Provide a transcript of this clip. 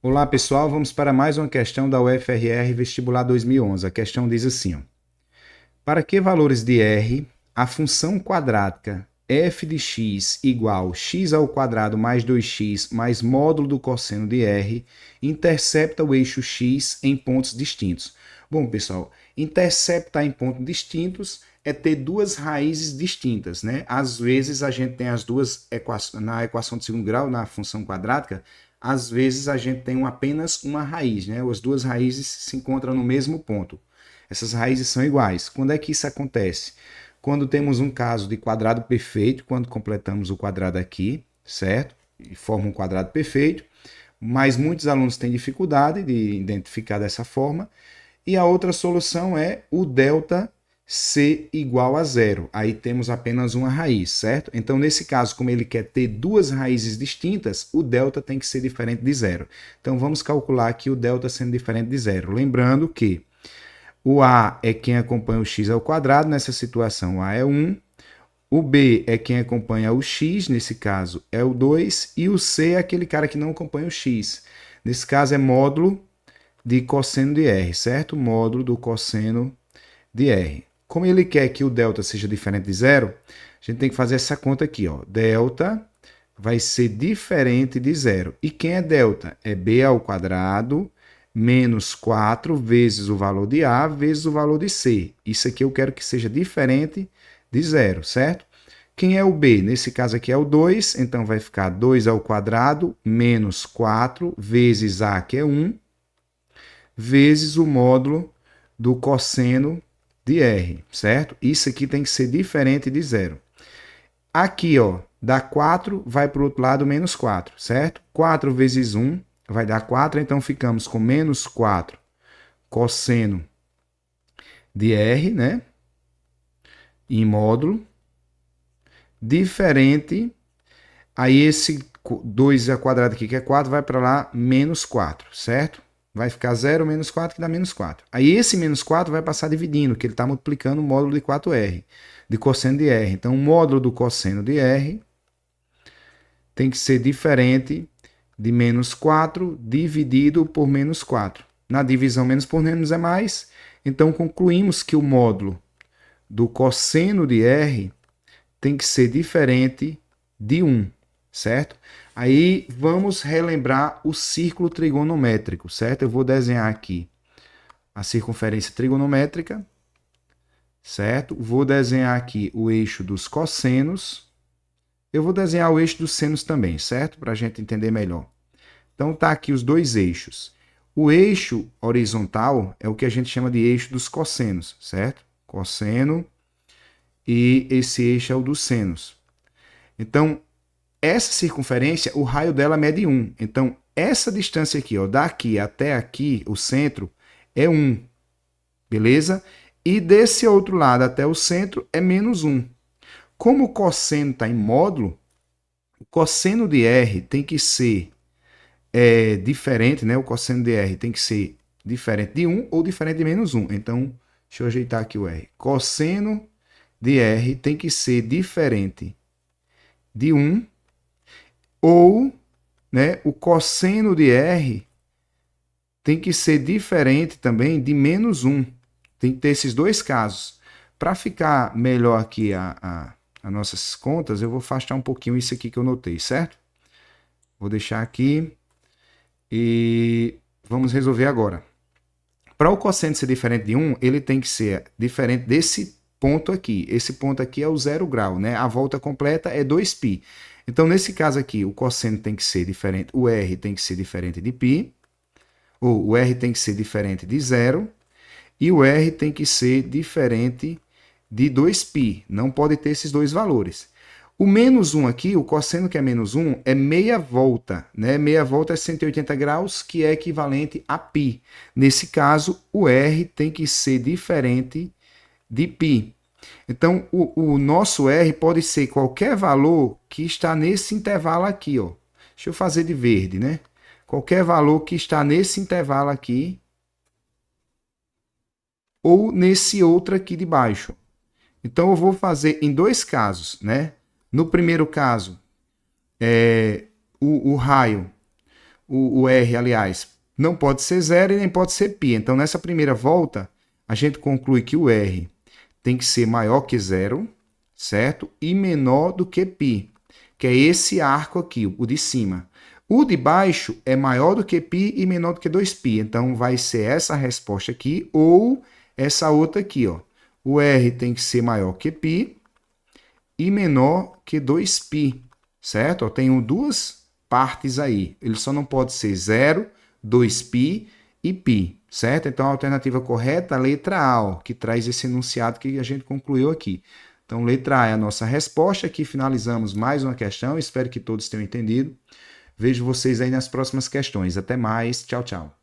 Olá pessoal, vamos para mais uma questão da UFRR Vestibular 2011. A questão diz assim: ó, para que valores de R a função quadrática f de x igual x ao quadrado mais 2x mais módulo do cosseno de R intercepta o eixo x em pontos distintos? Bom, pessoal, interceptar em pontos distintos é ter duas raízes distintas, né? Às vezes a gente tem as duas equações na equação de segundo grau, na função quadrática. Às vezes a gente tem apenas uma raiz, né? As duas raízes se encontram no mesmo ponto. Essas raízes são iguais. Quando é que isso acontece? Quando temos um caso de quadrado perfeito, quando completamos o quadrado aqui, certo? E forma um quadrado perfeito, mas muitos alunos têm dificuldade de identificar dessa forma. E a outra solução é o delta C igual a zero. Aí temos apenas uma raiz, certo? Então, nesse caso, como ele quer ter duas raízes distintas, o delta tem que ser diferente de zero. Então, vamos calcular aqui o delta sendo diferente de zero. Lembrando que o A é quem acompanha o x ao quadrado, nessa situação o A é 1. O B é quem acompanha o x, nesse caso é o 2. E o C é aquele cara que não acompanha o x. Nesse caso é módulo de cosseno de R, certo? Módulo do cosseno de R. Como ele quer que o delta seja diferente de zero, a gente tem que fazer essa conta aqui, ó. Delta vai ser diferente de zero. E quem é delta? É b ao quadrado menos 4 vezes o valor de A vezes o valor de C. Isso aqui eu quero que seja diferente de zero, certo? Quem é o B? Nesse caso aqui é o 2, então vai ficar 2 ao quadrado menos 4 vezes A, que é 1, vezes o módulo do cosseno de R, certo? Isso aqui tem que ser diferente de zero. Aqui, ó, dá 4, vai para o outro lado menos 4, certo? 4 vezes 1 vai dar 4, então ficamos com menos 4 cosseno de R, né? Em módulo. Diferente, aí esse 2 ao quadrado aqui, que é 4, vai para lá menos 4, certo? Vai ficar 0 menos 4, que dá menos 4. Aí esse menos 4 vai passar dividindo, que ele está multiplicando o módulo de 4R, de cosseno de R. Então, o módulo do cosseno de R tem que ser diferente de menos 4 dividido por menos 4. Na divisão, menos por menos é mais. Então, concluímos que o módulo do cosseno de R tem que ser diferente de 1, certo? Aí vamos relembrar o círculo trigonométrico, certo? Eu vou desenhar aqui a circunferência trigonométrica, certo? Vou desenhar aqui o eixo dos cossenos. Eu vou desenhar o eixo dos senos também, certo? Para a gente entender melhor. Então tá aqui os dois eixos. O eixo horizontal é o que a gente chama de eixo dos cossenos, certo? Cosseno, e esse eixo é o dos senos. Então, essa circunferência, o raio dela mede 1. Então, essa distância aqui, ó, daqui até aqui, o centro, é 1. Beleza? E desse outro lado até o centro é menos 1. Como o cosseno está em módulo, o cosseno de R tem que ser diferente, né? O cosseno de R tem que ser diferente de 1 ou diferente de menos 1. Então, deixa eu ajeitar aqui o R. Cosseno de R tem que ser diferente de 1 ou, né, o cosseno de R tem que ser diferente também de menos 1. Tem que ter esses dois casos. Para ficar melhor aqui as nossas contas, eu vou afastar um pouquinho isso aqui que eu notei, certo? Vou deixar aqui e vamos resolver agora. Para o cosseno ser diferente de 1, ele tem que ser diferente desse ponto aqui. Esse ponto aqui é o 0 grau, né? A volta completa é 2π. Então, nesse caso aqui, o cosseno tem que ser diferente, o R tem que ser diferente de π, ou o R tem que ser diferente de 0, e o R tem que ser diferente de 2π. Não pode ter esses dois valores. O menos 1 aqui, o cosseno que é menos 1, é meia volta, né? Meia volta é 180 graus, que é equivalente a π. Nesse caso, o R tem que ser diferente de π. Então, o nosso R pode ser qualquer valor que está nesse intervalo aqui, ó. Deixa eu fazer de verde, né? Qualquer valor que está nesse intervalo aqui ou nesse outro aqui de baixo. Então, eu vou fazer em dois casos, né? No primeiro caso, o raio o R, aliás, não pode ser 0 e nem pode ser π. Então, nessa primeira volta, a gente conclui que o R tem que ser maior que 0, certo? E menor do que π, que é esse arco aqui, o de cima. O de baixo é maior do que π e menor do que 2π. Então, vai ser essa resposta aqui ou essa outra aqui, ó. O R tem que ser maior que π e menor que 2π, certo? Eu tenho duas partes aí. Ele só não pode ser 0, 2π e π, certo? Então, a alternativa correta é a letra A, ó, que traz esse enunciado que a gente concluiu aqui. Então, letra A é a nossa resposta. Aqui finalizamos mais uma questão. Espero que todos tenham entendido. Vejo vocês aí nas próximas questões. Até mais. Tchau, tchau.